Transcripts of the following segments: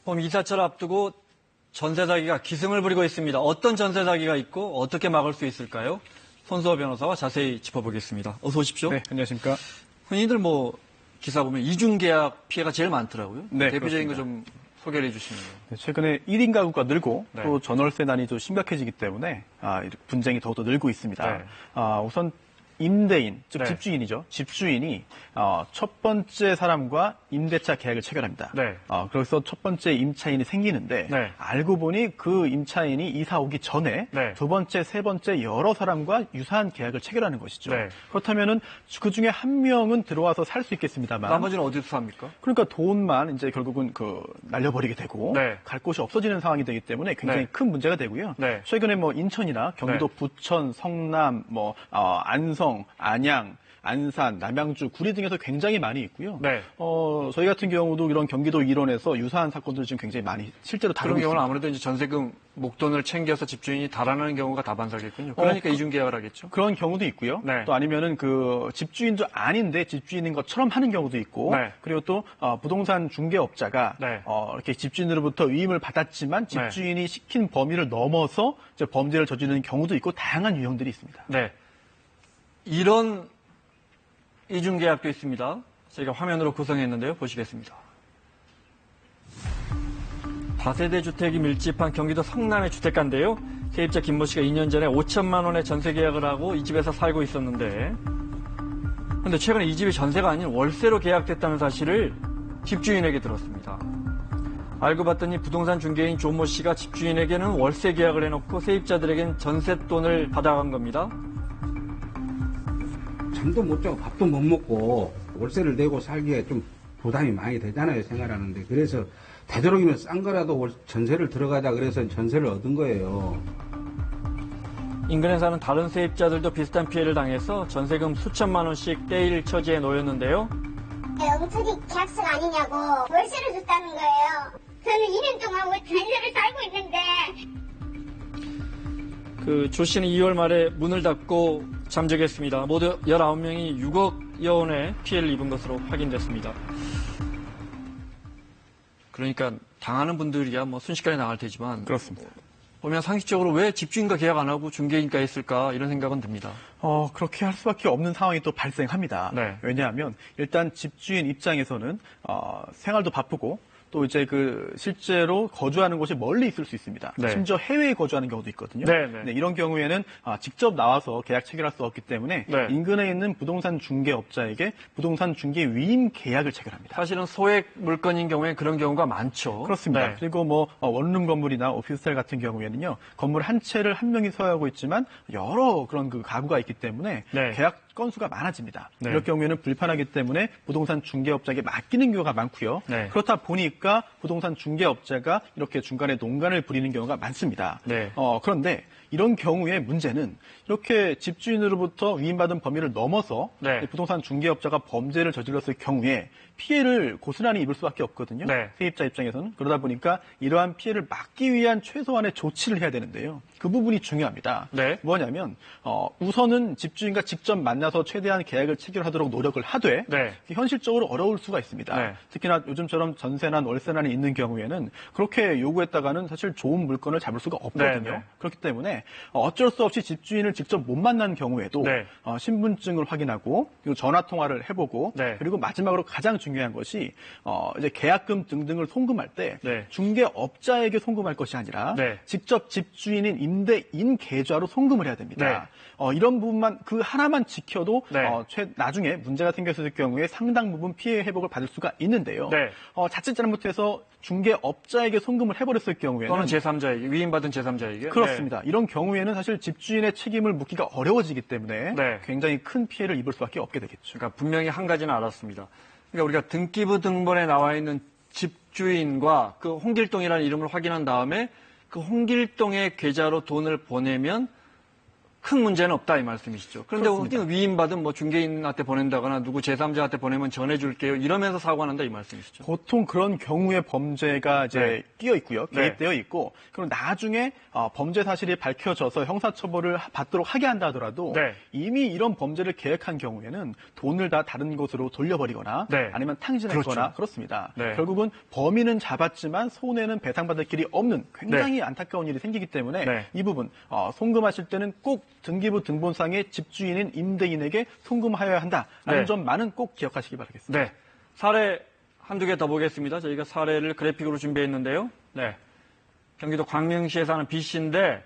봄 이사철 앞두고 전세 사기가 기승을 부리고 있습니다. 어떤 전세 사기가 있고 어떻게 막을 수 있을까요? 손수호 변호사와 자세히 짚어보겠습니다. 어서 오십시오. 네, 안녕하십니까. 흔히들 기사 보면 이중계약 피해가 제일 많더라고요. 네, 대표적인 거 좀 소개를 해주시면. 네, 최근에 1인 가구가 늘고 네. 또 전월세난이 좀 심각해지기 때문에 분쟁이 더욱더 늘고 있습니다. 네. 우선 임대인, 즉 네. 집주인이죠. 집주인이 첫 번째 사람과 임대차 계약을 체결합니다. 네. 그래서 첫 번째 임차인이 생기는데 네. 알고 보니 그 임차인이 이사 오기 전에 네. 두 번째, 세 번째 여러 사람과 유사한 계약을 체결하는 것이죠. 네. 그렇다면은 그 중에 한 명은 들어와서 살 수 있겠습니다만 나머지는 어디서 삽니까? 그러니까 돈만 이제 결국은 날려버리게 되고 네. 갈 곳이 없어지는 상황이 되기 때문에 굉장히 네. 큰 문제가 되고요. 네. 최근에 인천이나 경기도 네. 부천, 성남, 안성, 안양, 안산, 남양주, 구리 등에서 굉장히 많이 있고요. 네. 저희 같은 경우도 이런 경기도 일원에서 유사한 사건들을 지금 굉장히 많이 실제로 다루고 그런 경우는 있습니다. 아무래도 이제 전세금 목돈을 챙겨서 집주인이 달아나는 경우가 다반사겠군요. 그러니까 이중계약을 하겠죠. 그런 경우도 있고요. 네. 또 아니면은 집주인도 아닌데 집주인인 것처럼 하는 경우도 있고, 네. 그리고 또 부동산 중개업자가 네. 이렇게 집주인으로부터 위임을 받았지만 집주인이 시킨 범위를 넘어서 이제 범죄를 저지르는 경우도 있고 다양한 유형들이 있습니다. 네. 이런 이중계약도 있습니다. 저희가 화면으로 구성했는데요. 보시겠습니다. 다세대 주택이 밀집한 경기도 성남의 주택가인데요. 세입자 김모 씨가 2년 전에 5천만 원의 전세 계약을 하고 이 집에서 살고 있었는데 그런데 최근에 이 집이 전세가 아닌 월세로 계약됐다는 사실을 집주인에게 들었습니다. 알고 봤더니 부동산 중개인 조모 씨가 집주인에게는 월세 계약을 해놓고 세입자들에겐 전세돈을 받아간 겁니다. 잠도 못 자고 밥도 못 먹고 월세를 내고 살기에 좀 부담이 많이 되잖아요, 생활하는데. 그래서 되도록이면 싼 거라도 전세를 들어가자 그래서 전세를 얻은 거예요. 인근에 사는 다른 세입자들도 비슷한 피해를 당해서 전세금 수천만 원씩 떼일 처지에 놓였는데요. 엉터리 계약서가 아니냐고 월세를 줬다는 거예요. 저는 2년 동안 전세를 살고 있는데. 조 씨는 2월 말에 문을 닫고 잠적했습니다. 모두 19명이 6억여 원의 피해를 입은 것으로 확인됐습니다. 그러니까 당하는 분들이야 순식간에 나갈 테지만 그렇습니다. 보면 상식적으로 왜 집주인과 계약 안 하고 중개인과 했을까 이런 생각은 듭니다. 그렇게 할 수밖에 없는 상황이 또 발생합니다. 네. 왜냐하면 일단 집주인 입장에서는 생활도 바쁘고 또 이제 실제로 거주하는 곳이 멀리 있을 수 있습니다. 네. 심지어 해외에 거주하는 경우도 있거든요. 네. 이런 경우에는 직접 나와서 계약 체결할 수 없기 때문에 네. 인근에 있는 부동산 중개업자에게 부동산 중개 위임 계약을 체결합니다. 사실은 소액 물건인 경우에 그런 경우가 많죠. 그렇습니다. 네. 그리고 원룸 건물이나 오피스텔 같은 경우에는요, 건물 한 채를 한 명이 소유하고 있지만 여러 그런 가구가 있기 때문에 네. 계약 건수가 많아집니다. 네. 이럴 경우에는 불편하기 때문에 부동산 중개업자에게 맡기는 경우가 많고요. 네. 그렇다 보니까 부동산 중개업자가 이렇게 중간에 농간을 부리는 경우가 많습니다. 네. 그런데 이런 경우에 문제는 이렇게 집주인으로부터 위임받은 범위를 넘어서 네. 부동산 중개업자가 범죄를 저질렀을 경우에 피해를 고스란히 입을 수밖에 없거든요. 네. 세입자 입장에서는. 그러다 보니까 이러한 피해를 막기 위한 최소한의 조치를 해야 되는데요. 그 부분이 중요합니다. 네. 뭐냐면 우선은 집주인과 직접 만나서 최대한 계약을 체결하도록 노력을 하되 네. 현실적으로 어려울 수가 있습니다. 네. 특히나 요즘처럼 전세난 월세난이 있는 경우에는 그렇게 요구했다가는 사실 좋은 물건을 잡을 수가 없거든요. 네. 그렇기 때문에 어쩔 수 없이 집주인을 직접 못 만난 경우에도 네. 신분증을 확인하고 그리고 전화 통화를 해보고 네. 그리고 마지막으로 가장 중요한 것이 이제 계약금 등등을 송금할 때 네. 중개업자에게 송금할 것이 아니라 네. 직접 집주인인 임대인 계좌로 송금을 해야 됩니다. 이런 부분만 그 하나만 지켜도 네. 나중에 문제가 생겼을 경우에 상당 부분 피해 회복을 받을 수가 있는데요. 네. 자칫 잘못해서 중개업자에게 송금을 해버렸을 경우에는 또는 제3자에게 위임받은 제3자에게 그렇습니다. 이런 경우에는 사실 집주인의 책임을 묻기가 어려워지기 때문에 네. 굉장히 큰 피해를 입을 수밖에 없게 되겠죠. 그러니까 분명히 한 가지는 알았습니다. 그러니까 우리가 등기부 등본에 나와 있는 집주인과 그 홍길동이라는 이름을 확인한 다음에 그 홍길동의 계좌로 돈을 보내면 큰 문제는 없다 이 말씀이시죠. 그런데 그렇습니다. 어디 위임받은 뭐 중개인한테 보낸다거나 누구 제3자한테 보내면 전해줄게요. 이러면서 사고가 난다 이 말씀이시죠. 보통 그런 경우에 범죄가 이제 네. 끼어 있고요. 네. 개입되어 있고, 그럼 나중에 범죄 사실이 밝혀져서 형사처벌을 받도록 하게 한다 하더라도 네. 이미 이런 범죄를 계획한 경우에는 돈을 다 다른 곳으로 돌려버리거나 네. 아니면 탕진했거나 그렇죠. 그렇습니다. 네. 결국은 범인은 잡았지만 손해는 배상받을 길이 없는 굉장히 안타까운 일이 생기기 때문에 네. 이 부분 송금하실 때는 꼭 등기부 등본상의 집주인인 임대인에게 송금하여야 한다라는 네. 점만은 꼭 기억하시기 바라겠습니다. 네. 사례 한두 개 더 보겠습니다. 저희가 사례를 그래픽으로 준비했는데요. 네. 경기도 광명시에 사는 B 씨인데,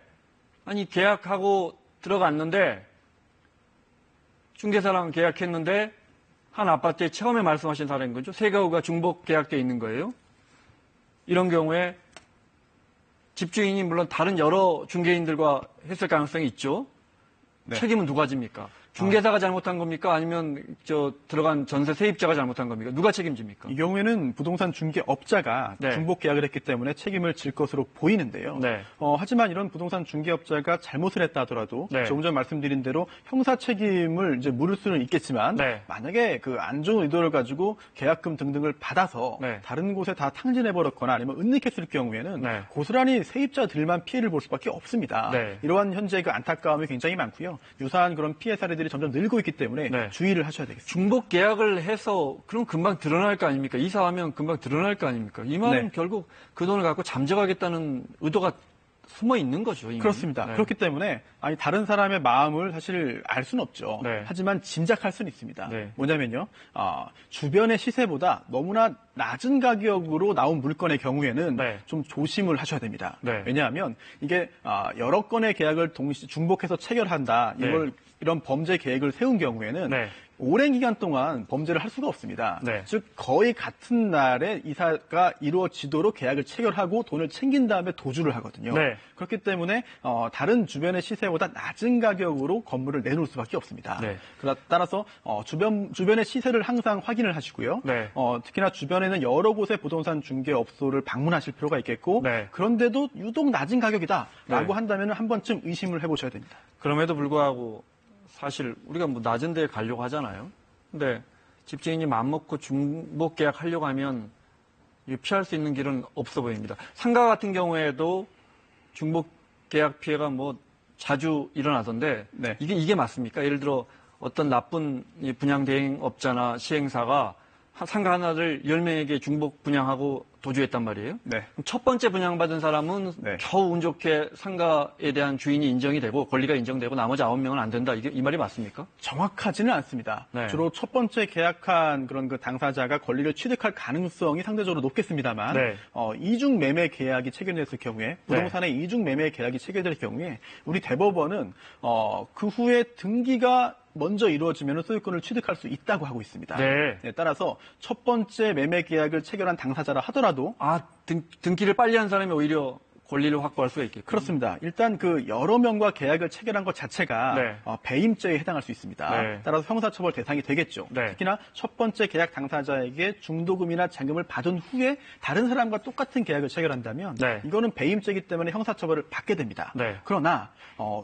아니, 계약하고 들어갔는데, 중개사랑 계약했는데, 한 아파트에 처음에 말씀하신 사례인 거죠. 세 가구가 중복 계약되어 있는 거예요. 이런 경우에 집주인이 물론 다른 여러 중개인들과 했을 가능성이 있죠. 네. 책임은 누가 집니까? 중개사가 잘못한 겁니까? 아니면 들어간 전세 세입자가 잘못한 겁니까? 누가 책임집니까? 이 경우에는 부동산 중개업자가 네. 중복 계약을 했기 때문에 책임을 질 것으로 보이는데요. 네. 하지만 이런 부동산 중개업자가 잘못을 했다 하더라도 네. 조금 전 말씀드린 대로 형사 책임을 이제 물을 수는 있겠지만 네. 만약에 그 안 좋은 의도를 가지고 계약금 등등을 받아서 네. 다른 곳에 다 탕진해 버렸거나 아니면 은닉했을 경우에는 네. 고스란히 세입자들만 피해를 볼 수밖에 없습니다. 네. 이러한 현재 그 안타까움이 굉장히 많고요. 유사한 그런 피해 사례들이 점점 늘고 있기 때문에 네. 주의를 하셔야 되겠습니다. 중복 계약을 해서 그럼 금방 드러날 거 아닙니까? 이사하면 금방 드러날 거 아닙니까? 이 말은 네. 결국 그 돈을 갖고 잠적하겠다는 의도가 숨어 있는 거죠. 이미. 그렇습니다. 네. 그렇기 때문에 다른 사람의 마음을 사실 알 수는 없죠. 네. 하지만 짐작할 수는 있습니다. 네. 뭐냐면요. 주변의 시세보다 너무나 낮은 가격으로 나온 물건의 경우에는 네. 좀 조심을 하셔야 됩니다. 네. 왜냐하면 이게 여러 건의 계약을 동시 중복해서 체결한다. 네. 이런 범죄 계획을 세운 경우에는 네. 오랜 기간 동안 범죄를 할 수가 없습니다. 네. 즉 거의 같은 날에 이사가 이루어지도록 계약을 체결하고 돈을 챙긴 다음에 도주를 하거든요. 네. 그렇기 때문에 다른 주변의 시세보다 낮은 가격으로 건물을 내놓을 수밖에 없습니다. 네. 따라서 주변의 시세를 항상 확인을 하시고요. 네. 특히나 주변에는 여러 곳의 부동산 중개업소를 방문하실 필요가 있겠고 네. 그런데도 유독 낮은 가격이다라고 네. 한다면 한 번쯤 의심을 해보셔야 됩니다. 그럼에도 불구하고 사실 우리가 뭐 낮은 데에 가려고 하잖아요. 근데 집주인이 맘먹고 중복 계약하려고 하면 피할 수 있는 길은 없어 보입니다. 상가 같은 경우에도 중복 계약 피해가 뭐 자주 일어나던데 네. 이게 맞습니까? 예를 들어 어떤 나쁜 이 분양 대행업자나 시행사가 상가 하나를 10명에게 중복 분양하고 도주했단 말이에요. 네. 그럼 첫 번째 분양받은 사람은 네. 겨우 운 좋게 상가에 대한 주인이 인정이 되고 권리가 인정되고 나머지 9명은 안 된다. 이 말이 맞습니까? 정확하지는 않습니다. 네. 주로 첫 번째 계약한 그런 그 당사자가 권리를 취득할 가능성이 상대적으로 높겠습니다만 네. 이중 매매 계약이 체결됐을 경우에 부동산의 이중 매매 계약이 체결될 경우에 우리 대법원은 그 후에 등기가 먼저 이루어지면 소유권을 취득할 수 있다고 하고 있습니다. 네. 따라서 첫 번째 매매 계약을 체결한 당사자라 하더라도 등기를 빨리 한 사람이 오히려 권리를 확보할 수가 있겠군요. 그렇습니다. 일단 그 여러 명과 계약을 체결한 것 자체가 네. 배임죄에 해당할 수 있습니다. 네. 따라서 형사처벌 대상이 되겠죠. 네. 특히나 첫 번째 계약 당사자에게 중도금이나 잔금을 받은 후에 다른 사람과 똑같은 계약을 체결한다면 네. 이거는 배임죄이기 때문에 형사처벌을 받게 됩니다. 네. 그러나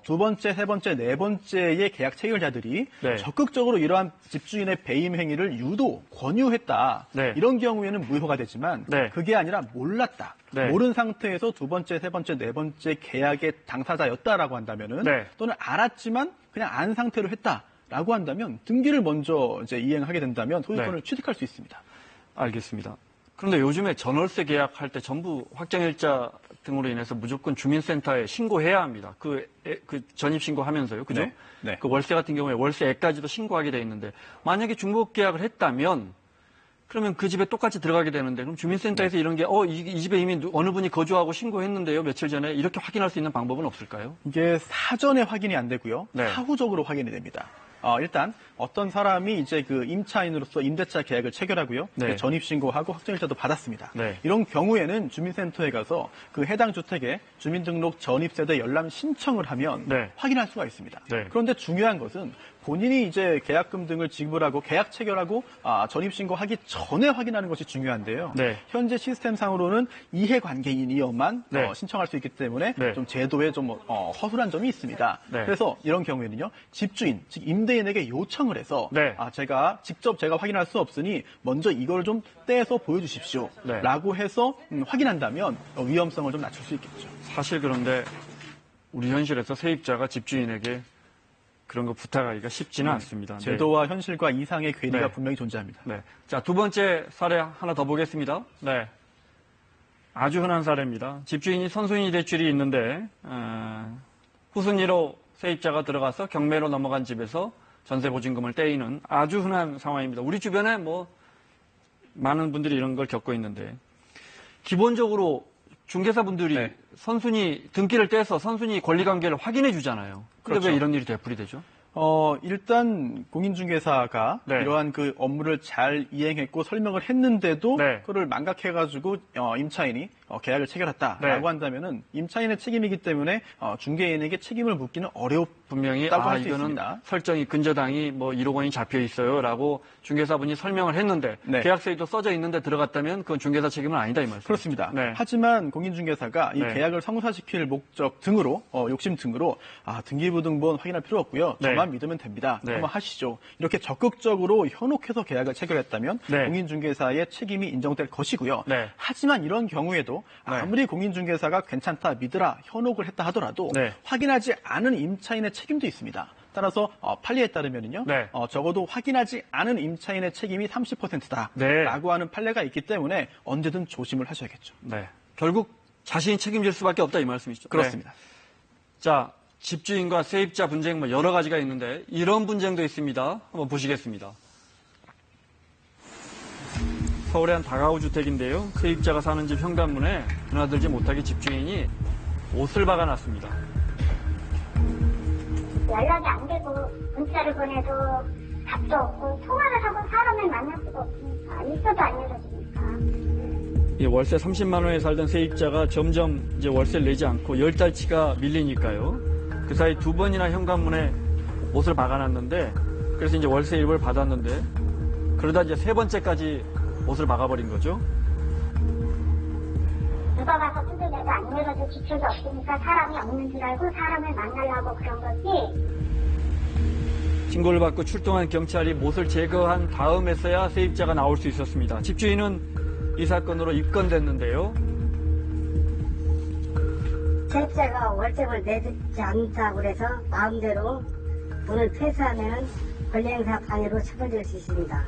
두 번째, 세 번째, 네 번째의 계약 체결자들이 네. 적극적으로 이러한 집주인의 배임 행위를 유도, 권유했다. 네. 이런 경우에는 무효가 되지만 네. 그게 아니라 몰랐다. 네. 모른 상태에서 두 번째, 세 번째, 네 번째 계약의 당사자였다라고 한다면은 네. 또는 알았지만 그냥 안 상태로 했다라고 한다면 등기를 먼저 이제 이행하게 된다면 소유권을 네. 취득할 수 있습니다. 알겠습니다. 그런데 요즘에 전월세 계약할 때 전부 확정일자 등으로 인해서 무조건 주민센터에 신고해야 합니다. 그 전입 신고하면서요. 그죠? 네. 네. 그 월세 같은 경우에 월세액까지도 신고하게 돼 있는데 만약에 중복 계약을 했다면 그러면 그 집에 똑같이 들어가게 되는데 그럼 주민센터에서 이런 게 이 집에 이미 어느 분이 거주하고 신고했는데요. 며칠 전에 이렇게 확인할 수 있는 방법은 없을까요? 이게 사전에 확인이 안 되고요. 네. 사후적으로 확인이 됩니다. 일단 어떤 사람이 이제 그 임차인으로서 임대차 계약을 체결하고요. 네. 전입신고하고 확정일자도 받았습니다. 네. 이런 경우에는 주민센터에 가서 그 해당 주택에 주민등록 전입세대 열람 신청을 하면 네. 확인할 수가 있습니다. 네. 그런데 중요한 것은 본인이 이제 계약금 등을 지불하고 계약 체결하고 전입신고하기 전에 확인하는 것이 중요한데요. 네. 현재 시스템상으로는 이해관계인이어만 네. 신청할 수 있기 때문에 네. 좀 제도에 좀 허술한 점이 있습니다. 네. 그래서 이런 경우에는요, 집주인, 즉 임대인에게 요청을 해서 네. 제가 직접 확인할 수 없으니 먼저 이걸 좀 떼서 보여주십시오. 네. 라고 해서 확인한다면 위험성을 좀 낮출 수 있겠죠. 사실 그런데 우리 현실에서 세입자가 집주인에게 그런 거 부탁하기가 쉽지는 않습니다. 네. 제도와 현실과 이상의 괴리가 네. 분명히 존재합니다. 네. 자, 두 번째 사례 하나 더 보겠습니다. 네. 아주 흔한 사례입니다. 집주인이 선순위 대출이 있는데 후순위로 세입자가 들어가서 경매로 넘어간 집에서 전세 보증금을 떼이는 아주 흔한 상황입니다. 우리 주변에 많은 분들이 이런 걸 겪고 있는데 기본적으로 중개사분들이 네. 선순위 등기를 떼서 선순위 권리관계를 확인해 주잖아요. 그런데 그렇죠. 왜 이런 일이 되풀이되죠? 일단 공인중개사가 네. 이러한 그 업무를 잘 이행했고 설명을 했는데도 네. 그걸 망각해가지고 임차인이 계약을 체결했다라고 네. 한다면은 임차인의 책임이기 때문에 중개인에게 책임을 묻기는 분명히 어렵다고 할 수 이거는 있습니다. 설정이 근저당이 1억 원이 잡혀 있어요라고 중개사분이 설명을 했는데 네. 계약서에도 써져 있는데 들어갔다면 그건 중개사 책임은 아니다 이 말씀. 그렇습니다. 네. 하지만 공인중개사가 이 네. 계약을 성사시킬 목적 등으로 욕심 등으로 등기부등본 확인할 필요 없고요. 네. 저만 믿으면 됩니다. 네. 한번 하시죠. 이렇게 적극적으로 현혹해서 계약을 체결했다면 네. 공인중개사의 책임이 인정될 것이고요. 네. 하지만 이런 경우에도 아무리 공인중개사가 괜찮다 믿으라 현혹을 했다 하더라도 네. 확인하지 않은 임차인의 책임도 있습니다. 따라서 판례에 따르면요, 네. 적어도 확인하지 않은 임차인의 책임이 30%다라고 네. 하는 판례가 있기 때문에 언제든 조심을 하셔야겠죠. 네. 결국 자신이 책임질 수밖에 없다 이 말씀이시죠. 그렇습니다. 네. 자, 집주인과 세입자 분쟁 여러 가지가 있는데 이런 분쟁도 있습니다. 한번 보시겠습니다. 서울의 한 다가구 주택인데요. 세입자가 사는 집 현관문에 드나들지 못하게 집주인이 옷을 박아놨습니다. 연락이 안 되고 문자를 보내도 답도 없고 통화를 하고 사람을 만날 수가 없으니까 있어도 안 열어주니까. 이 월세 30만 원에 살던 세입자가 점점 이제 월세를 내지 않고 10달치가 밀리니까요. 그 사이 두 번이나 현관문에 옷을 박아놨는데 그래서 이제 월세 일부를 받았는데 그러다 이제 세 번째까지 옷을 박아버린 거죠. 누가 가서 두들겨도 안 열어줄 기초도 없으니까 사람이 없는 줄 알고 사람을 만나려고 그런 거지. 신고를 받고 출동한 경찰이 못을 제거한 다음에서야 세입자가 나올 수 있었습니다. 집주인은 이 사건으로 입건됐는데요. 세입자가 월세를 내지 않는다고 해서 마음대로 돈을 퇴수하면 권리행사 방해로 처벌될 수 있습니다.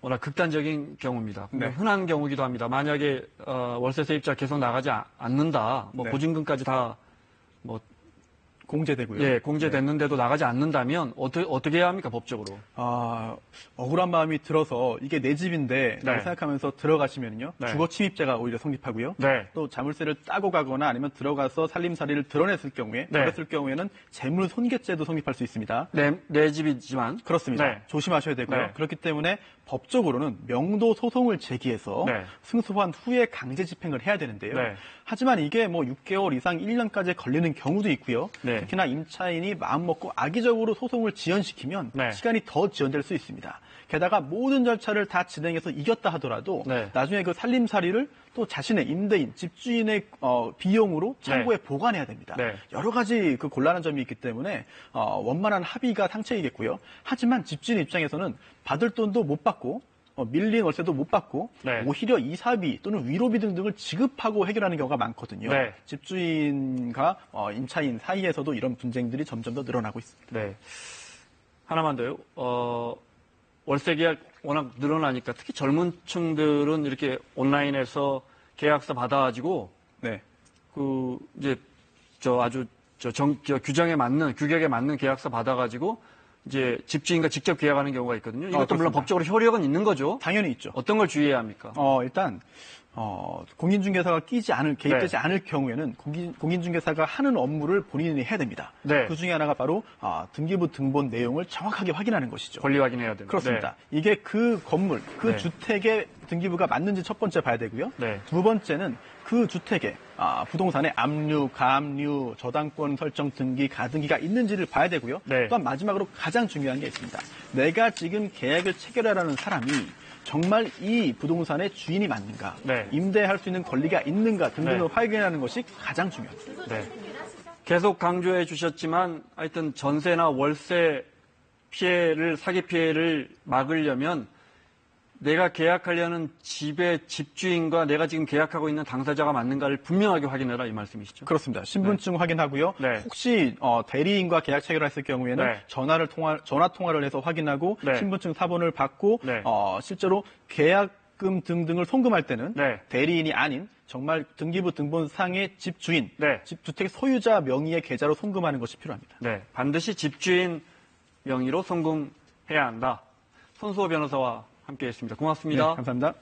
워낙 극단적인 경우입니다. 네. 흔한 경우기도 합니다. 만약에 월세 세입자 계속 나가지 않는다, 네. 보증금까지 다 공제되고요. 예, 공제됐는데도 나가지 않는다면 어떻게 해야 합니까 법적으로? 억울한 마음이 들어서 이게 내 집인데 네. 라고 생각하면서 들어가시면요. 네. 주거 침입죄가 오히려 성립하고요. 네. 또 자물쇠를 따고 가거나 아니면 들어가서 살림살이를 드러냈을 경우에 네. 그랬을 경우에는 재물 손괴죄도 성립할 수 있습니다. 내 집이지만 그렇습니다. 네. 조심하셔야 되고요. 네. 그렇기 때문에 법적으로는 명도 소송을 제기해서 네. 승소한 후에 강제 집행을 해야 되는데요. 네. 하지만 이게 6개월 이상 1년까지 걸리는 경우도 있고요. 네. 특히나 임차인이 마음먹고 악의적으로 소송을 지연시키면 네. 시간이 더 지연될 수 있습니다. 게다가 모든 절차를 다 진행해서 이겼다 하더라도 네. 나중에 그 살림살이를 또 자신의 임대인, 집주인의 비용으로 창고에 보관해야 됩니다. 네. 여러 가지 그 곤란한 점이 있기 때문에 원만한 합의가 상책이겠고요. 하지만 집주인 입장에서는 받을 돈도 못 받고 밀린 월세도 못 받고 네. 오히려 이사비 또는 위로비 등등을 지급하고 해결하는 경우가 많거든요. 네. 집주인과 임차인 사이에서도 이런 분쟁들이 점점 더 늘어나고 있습니다. 네. 하나만 더요. 월세 계약 워낙 늘어나니까 특히 젊은 층들은 이렇게 온라인에서 계약서 받아가지고 네. 규정에 맞는 규격에 맞는 계약서 받아가지고 이제 집주인과 직접 계약하는 경우가 있거든요. 이것도 물론 그렇습니다. 법적으로 효력은 있는 거죠. 당연히 있죠. 어떤 걸 주의해야 합니까? 일단 공인중개사가 개입되지 않을 경우에는 공인중개사가 하는 업무를 본인이 해야 됩니다. 네. 그 중에 하나가 바로 등기부 등본 내용을 정확하게 확인하는 것이죠. 권리 확인해야 됩니다. 그렇습니다. 이게 그 건물, 그 네. 주택의 등기부가 맞는지 첫 번째 봐야 되고요. 네. 두 번째는 그 주택에 부동산의 압류, 가압류, 저당권 설정 등기, 가등기가 있는지를 봐야 되고요. 네. 또한 마지막으로 가장 중요한 게 있습니다. 내가 지금 계약을 체결하라는 사람이 정말 이 부동산의 주인이 맞는가, 네. 임대할 수 있는 권리가 있는가 등등을 네. 확인하는 것이 가장 중요합니다. 네. 계속 강조해 주셨지만 하여튼 전세나 월세 피해를, 사기 피해를 막으려면 내가 계약하려는 집의 집주인과 내가 지금 계약하고 있는 당사자가 맞는가를 분명하게 확인해라 이 말씀이시죠? 그렇습니다. 신분증 확인하고요. 네. 혹시 대리인과 계약 체결했을 경우에는 네. 전화 통화를 해서 확인하고 네. 신분증 사본을 받고 네. 실제로 계약금 등등을 송금할 때는 네. 대리인이 아닌 정말 등기부 등본상의 집주인, 네. 주택 소유자 명의의 계좌로 송금하는 것이 필요합니다. 네. 반드시 집주인 명의로 송금해야 한다. 손수호 변호사와 함께했습니다. 고맙습니다. 네, 감사합니다.